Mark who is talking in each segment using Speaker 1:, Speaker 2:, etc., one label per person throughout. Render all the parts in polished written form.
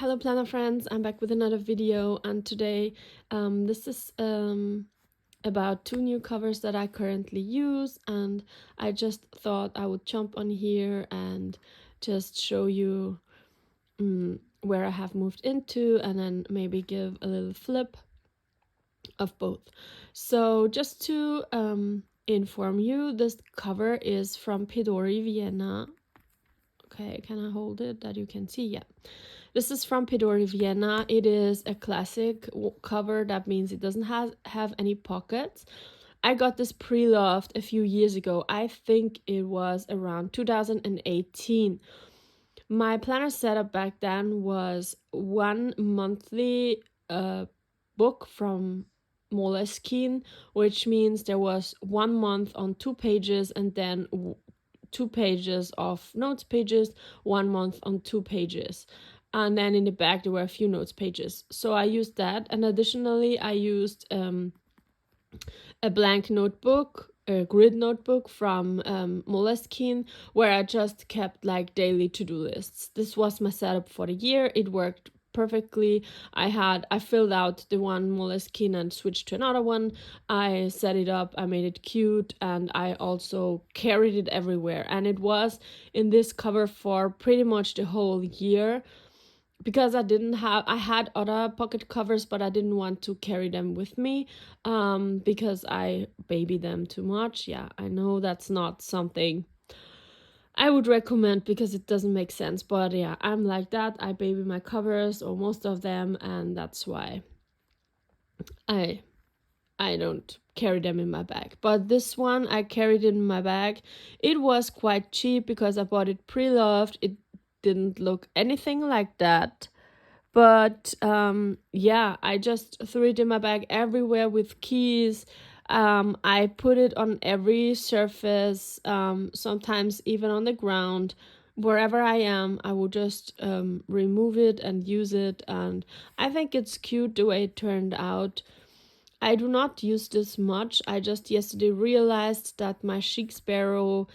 Speaker 1: Hello planner friends, I'm back with another video, and today this is about two new covers that I currently use, and I just thought I would jump on here and just show you where I have moved into, and then maybe give a little flip of both. So just to inform you, this cover is from Pedori Vienna. Okay, can I hold it that you can see? Yeah. This is from Pedori Vienna. It is a classic cover. That means it doesn't have any pockets. I got this pre-loved a few years ago. I think it was around 2018. My planner setup back then was one monthly book from Moleskine, which means there was 1 month on 2 pages and then 2 pages of notes pages, 1 month on 2 pages. And then in the back there were a few notes pages. So I used that, and additionally I used a blank notebook, a grid notebook from Moleskine, where I just kept like daily to-do lists. This was my setup for the year. It worked perfectly. I filled out the one Moleskine and switched to another one. I set it up, I made it cute, and I also carried it everywhere. And it was in this cover for pretty much the whole year, because I had other pocket covers, but I didn't want to carry them with me because I baby them too much. Yeah, I know that's not something I would recommend because it doesn't make sense, but yeah, I'm like that. I baby my covers, or most of them, and that's why I don't carry them in my bag. But this one I carried in my bag. It was quite cheap because I bought it pre-loved. It didn't look anything like that. But yeah, I just threw it in my bag everywhere with keys. I put it on every surface, sometimes even on the ground. Wherever I am, I would just remove it and use it. And I think it's cute the way it turned out. I do not use this much. I just yesterday realized that my Chic Sparrow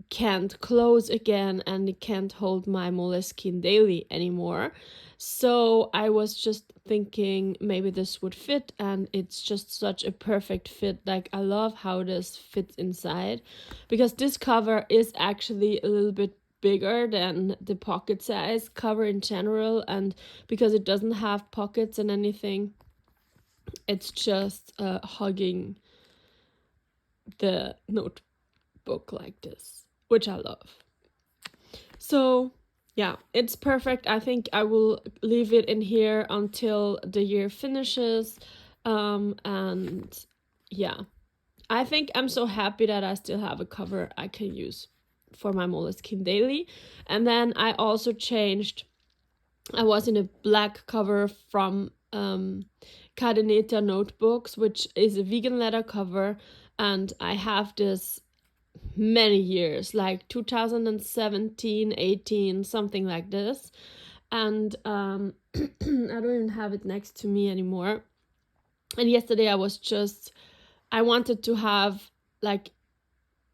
Speaker 1: can't close again, and it can't hold my Moleskine Daily anymore. So I was just thinking maybe this would fit, and it's just such a perfect fit. Like, I love how this fits inside, because this cover is actually a little bit bigger than the pocket size cover in general, and because it doesn't have pockets and anything, it's just hugging the notebook like this, which I love. So yeah, it's perfect. I think I will leave it in here until the year finishes. And yeah, I think I'm so happy that I still have a cover I can use for my Moleskine Daily. And then I also changed. I was in a black cover from Cadeneta Notebooks, which is a vegan leather cover, and I have this many years, like 2017, 18, something like this. And I don't even have it next to me anymore. And yesterday I wanted to have, like,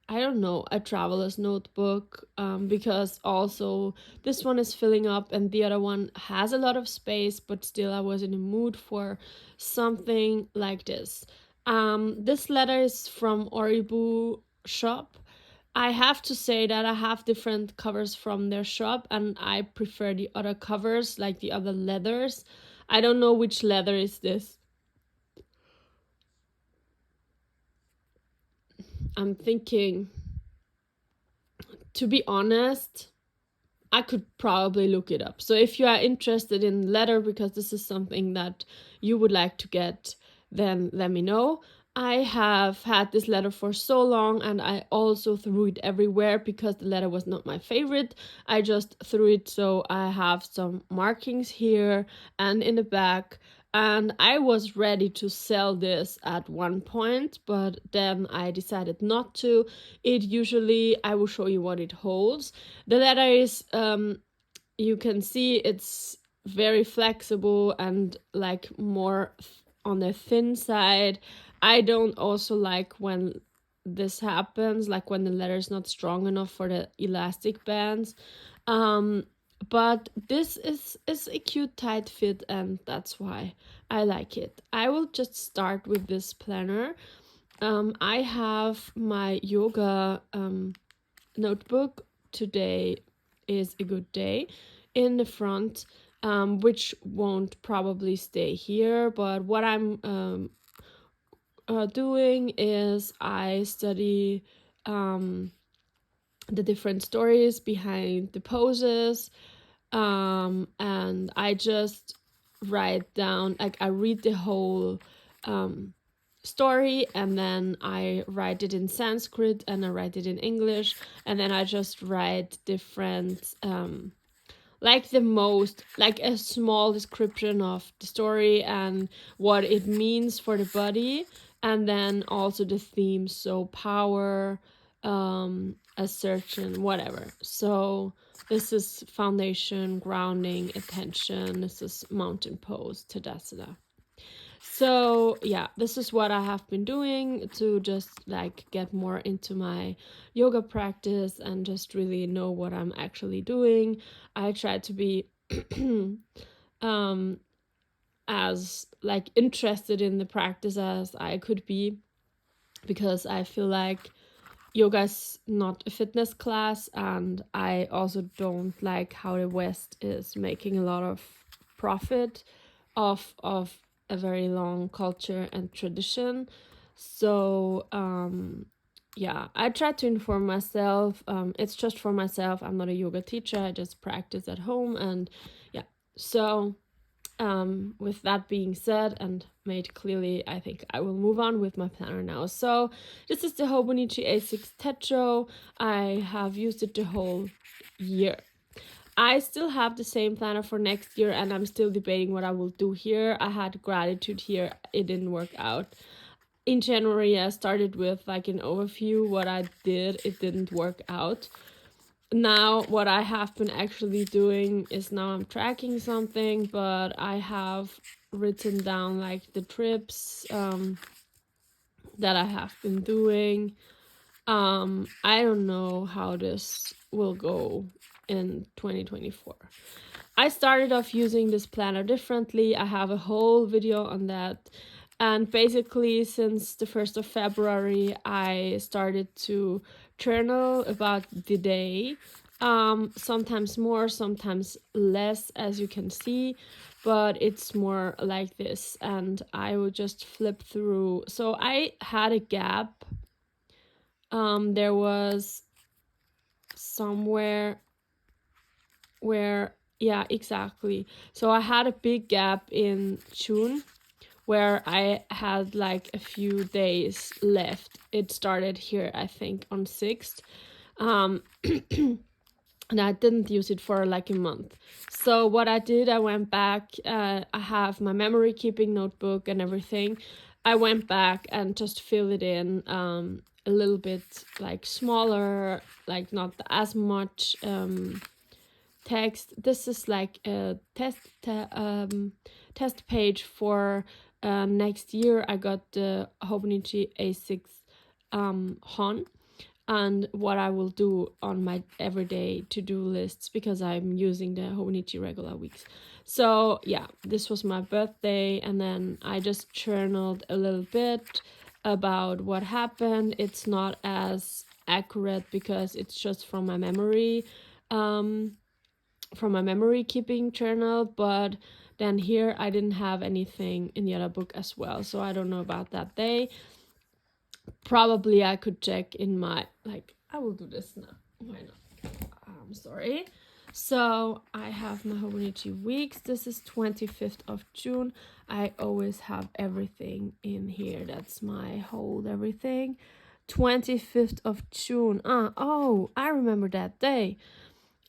Speaker 1: I don't know, a traveler's notebook, because also this one is filling up and the other one has a lot of space, but still I was in the mood for something like this. This letter is from Oribu shop. I have to say that I have different covers from their shop, and I prefer the other covers, like the other leathers. I don't know which leather is this. I'm thinking, to be honest, I could probably look it up. So if you are interested in leather, because this is something that you would like to get, then let me know. I have had this leather for so long, and I also threw it everywhere because the leather was not my favorite. I just threw it, so I have some markings here and in the back. And I was ready to sell this at one point, but then I decided not to. It usually, I will show you what it holds. The leather is, you can see it's very flexible and like more on the thin side. I don't also like when this happens, like when the leather is not strong enough for the elastic bands. but this is a cute tight fit, and that's why I like it. I will just start with this planner. I have my yoga notebook, Today is a Good Day, in the front, which won't probably stay here, but what I'm doing is I study the different stories behind the poses, and I just write down, like, I read the whole story, and then I write it in Sanskrit and I write it in English, and then I just write different like the most, like a small description of the story and what it means for the body, and then also the themes, so power, assertion, whatever. So this is foundation, grounding, attention. This is mountain pose, Tadasana. So yeah, this is what I have been doing to just like get more into my yoga practice and just really know what I'm actually doing. I try to be um as like interested in the practice as I could be, because I feel like yoga is not a fitness class, and I also don't like how the West is making a lot of profit of a very long culture and tradition. So yeah, I try to inform myself. It's just for myself. I'm not a yoga teacher. I just practice at home, and yeah. So with that being said and made clearly, I think I will move on with my planner now. So this is the Hobonichi A6 techo. I have used it the whole year. I still have the same planner for next year, and I'm still debating what I will do here. I had gratitude here. It didn't work out. In January, I started with like an overview. What I did, it didn't work out. Now what I have been actually doing is, now I'm tracking something, but I have written down like the trips that I have been doing. I don't know how this will go in 2024. I started off using this planner differently. I have a whole video on that. And basically, since the 1st of February, I started to journal about the day. Sometimes more, sometimes less, as you can see, but it's more like this. And I would just flip through. So I had a gap. There was somewhere where, yeah, exactly. So I had a big gap in June where I had like a few days left. It started here, I think, on 6th. And I didn't use it for like a month. So what I did, I went back. I have my memory keeping notebook and everything. I went back and just filled it in a little bit like smaller, like not as much text. This is like a test page for next year. I got the Hobonichi A6 Hon, and what I will do on my everyday to-do lists, because I'm using the Hobonichi regular weeks. So yeah, this was my birthday, and then I just journaled a little bit about what happened. It's not as accurate because it's just from my memory keeping journal, but then here I didn't have anything in the other book as well, so I don't know about that day. Probably I could check in my, like, I will do this now, why not? I'm sorry. So I have my Hobonichi weeks. This is 25th of June. I always have everything in here. That's my hold everything. 25th of June. Oh, I remember that day.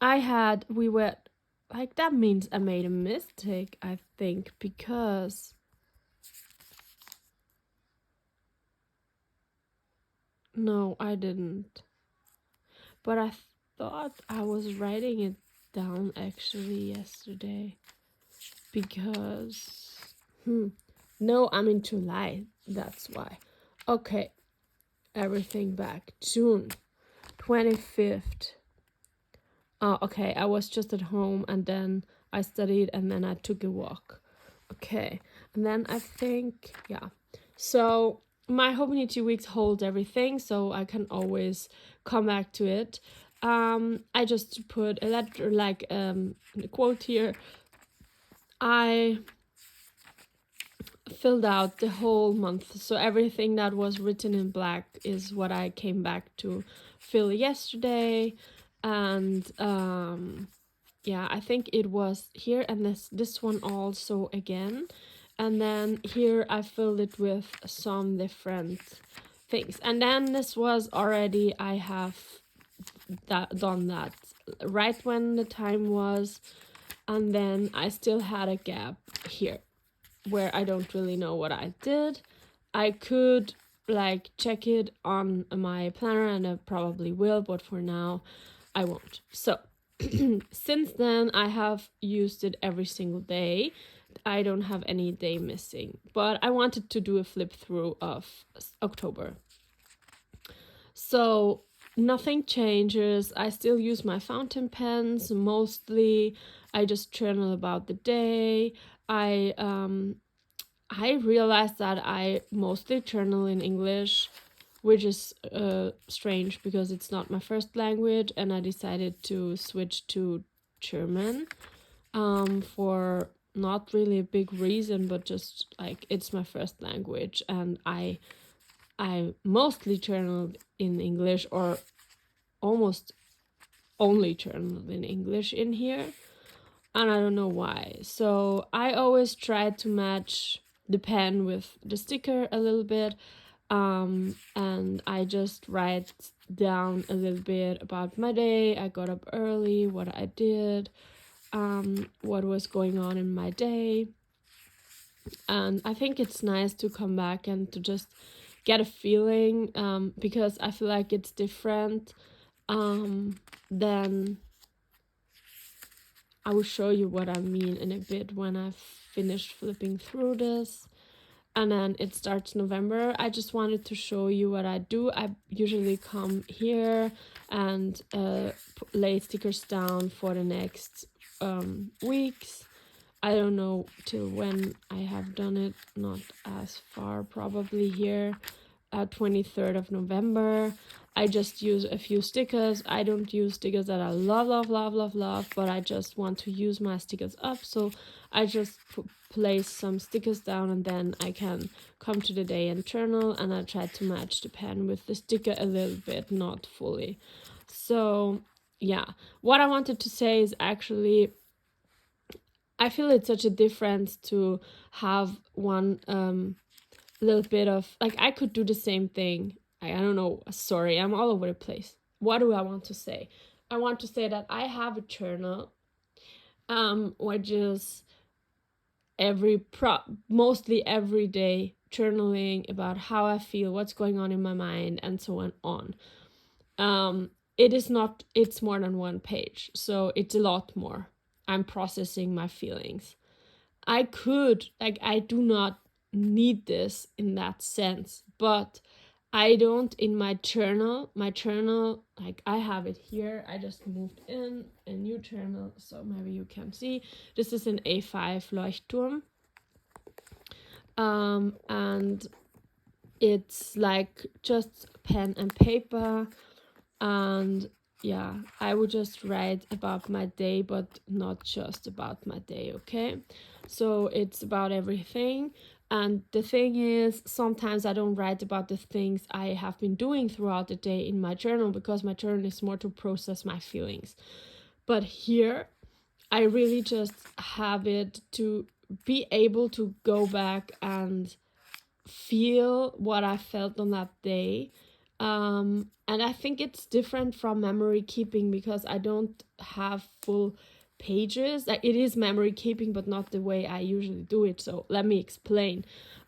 Speaker 1: We were, like, that means I made a mistake, I think, because no, I didn't. But I thought I was writing it down actually yesterday, because no, I'm in July, that's why. Okay, everything back. June 25th. Okay, I was just at home and then I studied and then I took a walk. Okay, and then I think, yeah. So my Hobonichi weeks hold everything, so I can always come back to it. I just put a letter, like a quote here. I filled out the whole month, so everything that was written in black is what I came back to fill yesterday. And yeah, I think it was here, and this one also again. And then here I filled it with some different things. And then this was already, I have done that right when the time was. And then I still had a gap here where I don't really know what I did. I could like check it on my planner, and I probably will, but for now I won't. So since then I have used it every single day. I don't have any day missing, but I wanted to do a flip through of October. So nothing changes. I still use my fountain pens mostly. I just journal about the day. I realized that I mostly journal in English, which is strange because it's not my first language, and I decided to switch to German for not really a big reason, but just like it's my first language, and I mostly journaled in English, or almost only journaled in English in here, and I don't know why. So I always try to match the pen with the sticker a little bit, and I just write down a little bit about my day. I got up early, what I did, what was going on in my day. And I think it's nice to come back and to just get a feeling, because I feel like it's different than, I will show you what I mean in a bit when I've finished flipping through this. And then it starts November. I just wanted to show you what I do. I usually come here and lay stickers down for the next weeks. I don't know till when I have done it, not as far, probably here 23rd of November. I just use a few stickers. I don't use stickers that I love, but I just want to use my stickers up. So I just place some stickers down, and then I can come to the day and journal, and I try to match the pen with the sticker a little bit, not fully. So yeah, what I wanted to say is actually, I feel it's such a difference to have one little bit of, like, I could do the same thing. I don't know, sorry, I'm all over the place. What do I want to say? I want to say that I have a journal, which is mostly every day journaling about how I feel, what's going on in my mind, and so on. It's more than one page, so it's a lot more. I'm processing my feelings. I do not need this in that sense, but I don't in my journal, like I have it here. I just moved in a new journal, so maybe you can see. This is an A5 Leuchtturm. And it's like just pen and paper, and yeah, I would just write about my day, but not just about my day, okay? So it's about everything. And the thing is, sometimes I don't write about the things I have been doing throughout the day in my journal, because my journal is more to process my feelings. But here, I really just have it to be able to go back and feel what I felt on that day. And I think it's different from memory keeping, because I don't have full pages. Like, it is memory keeping, but not the way I usually do it. So let me explain.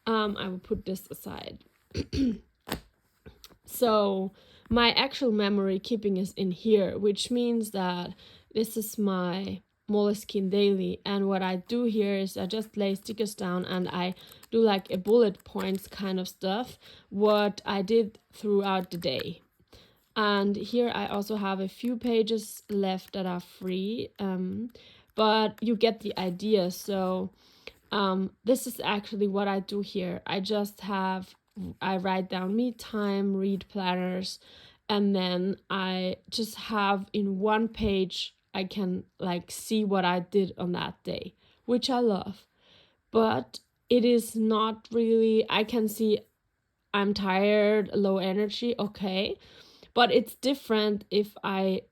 Speaker 1: I will put this aside. So my actual memory keeping is in here, which means that this is my Moleskine Daily, and what I do here is I just lay stickers down and I do like a bullet points kind of stuff, what I did throughout the day. And here I also have a few pages left that are free, but you get the idea. So this is actually what I do here. I write down me time, read planners, and then I just have in one page, I can like see what I did on that day, which I love. But it is not really, I can see I'm tired, low energy, okay. But it's different if I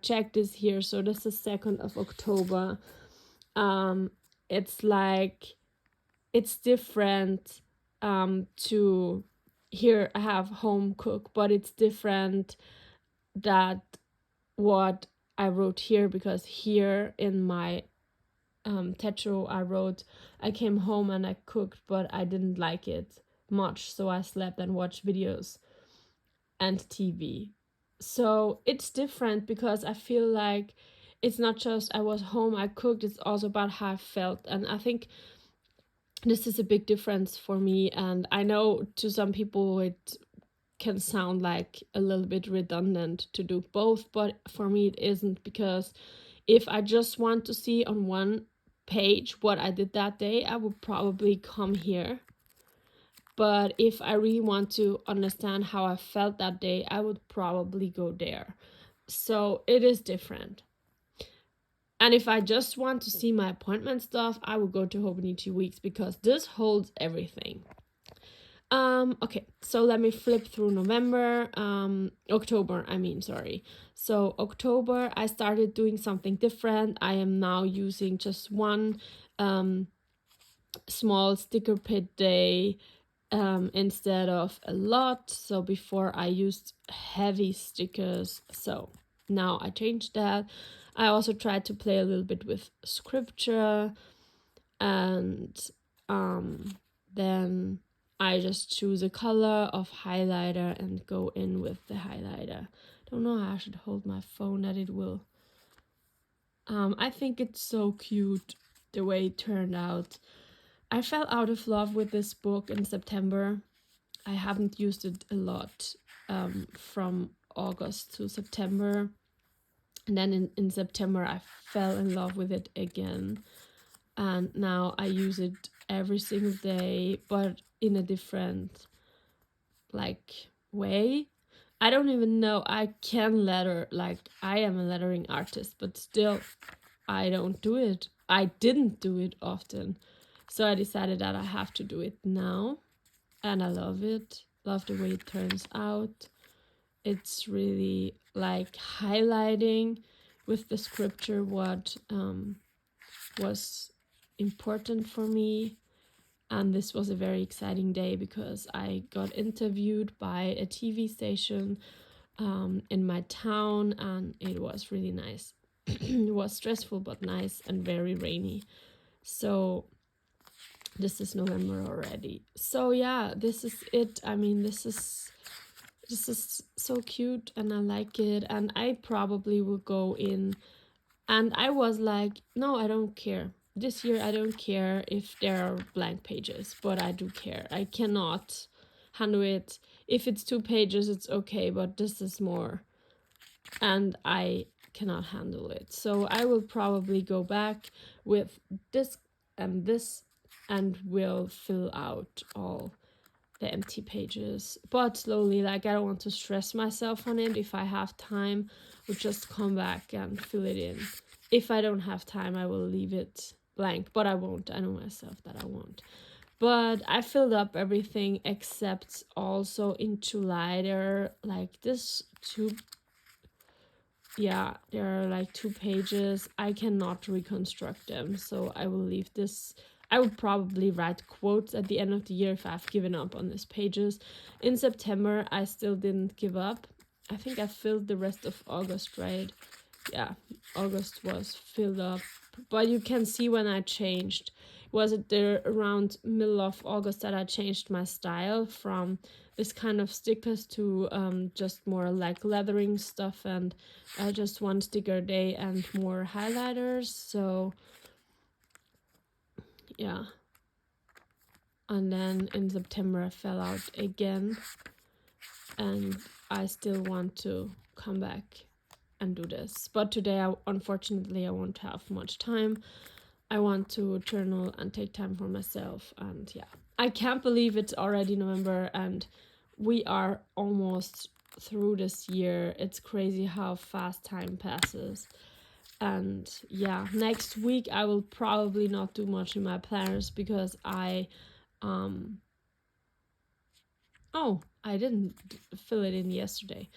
Speaker 1: check this here. So this is 2nd of October. It's like, it's different to here I have home cook, but it's different that what I wrote here, because here in my techo I wrote I came home and I cooked, but I didn't like it much, so I slept and watched videos and TV. So it's different because I feel like it's not just I was home, I cooked, it's also about how I felt. And I think this is a big difference for me. And I know to some people it can sound like a little bit redundant to do both, but for me it isn't, because if I just want to see on one page what I did that day, I would probably come here. But if I really want to understand how I felt that day, I would probably go there. So it is different. And if I just want to see my appointment stuff, I would go to Hobonichi Weeks, because this holds everything. Okay, so let me flip through October, I mean, sorry. So October, I started doing something different. I am now using just one small sticker pit day instead of a lot. So before I used heavy stickers, so now I changed that. I also tried to play a little bit with scripture, and then I just choose a color of highlighter and go in with the highlighter. Don't know how I should hold my phone that it will. I think it's so cute the way it turned out. I fell out of love with this book in September. I haven't used it a lot from August to September. And then in September, I fell in love with it again. And now I use it every single day, but in a different way. I don't even know I can letter, like I am a lettering artist, but still I don't do it. I didn't do it often. So I decided that I have to do it now, and I love it. Love the way it turns out. It's really like highlighting with the scripture what was important for me. And this was a very exciting day because I got interviewed by a TV station in my town, and it was really nice. It was stressful but nice, and very rainy. So this is November already. So yeah, this is it. I mean, this is so cute and I like it, and I probably will go in. And I was like, no, I don't care. This year I don't care if there are blank pages, but I do care. I cannot handle it. If it's 2 pages, it's okay, but this is more. And I cannot handle it. So I will probably go back with this and this, and will fill out all the empty pages, but slowly. Like, I don't want to stress myself on it. If I have time, I'll just come back and fill it in. If I don't have time, I will leave it blank, but I won't. I know myself that I won't. But I filled up everything except also in July there are like this two, yeah, there are like 2 pages. I cannot reconstruct them, so I will leave this. I would probably write quotes at the end of the year if I've given up on these pages. In September, I still didn't give up. I think I filled the rest of August, right? Yeah, August was filled up. But you can see when I changed. Was it there around middle of August that I changed my style from this kind of stickers to just more like leathering stuff, and just 1 sticker a day and more highlighters. So yeah, and then in September I fell out again, and I still want to come back and do this. But today, unfortunately, I won't have much time. I want to journal and take time for myself. And yeah, I can't believe it's already November and we are almost through this year. It's crazy how fast time passes. And yeah, next week I will probably not do much in my planners because I I didn't fill it in yesterday.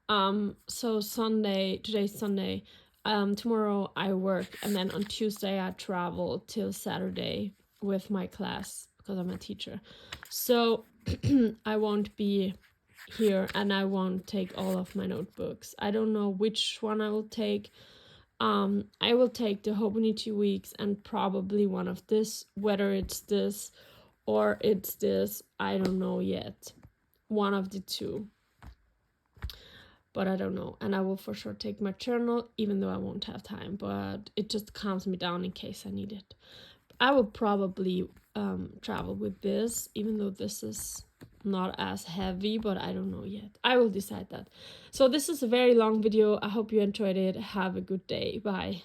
Speaker 1: So Sunday, today's Sunday. Tomorrow I work, and then on Tuesday I travel till Saturday with my class because I'm a teacher. So I won't be here, and I won't take all of my notebooks. I don't know which one I will take. I will take the Hobonichi weeks and probably one of this, whether it's this or it's this, I don't know yet. One of the two. But I don't know. And I will for sure take my journal, even though I won't have time. But it just calms me down in case I need it. I will probably travel with this, even though this is not as heavy, but I don't know yet. I will decide that. So this is a very long video. I hope you enjoyed it. Have a good day. Bye.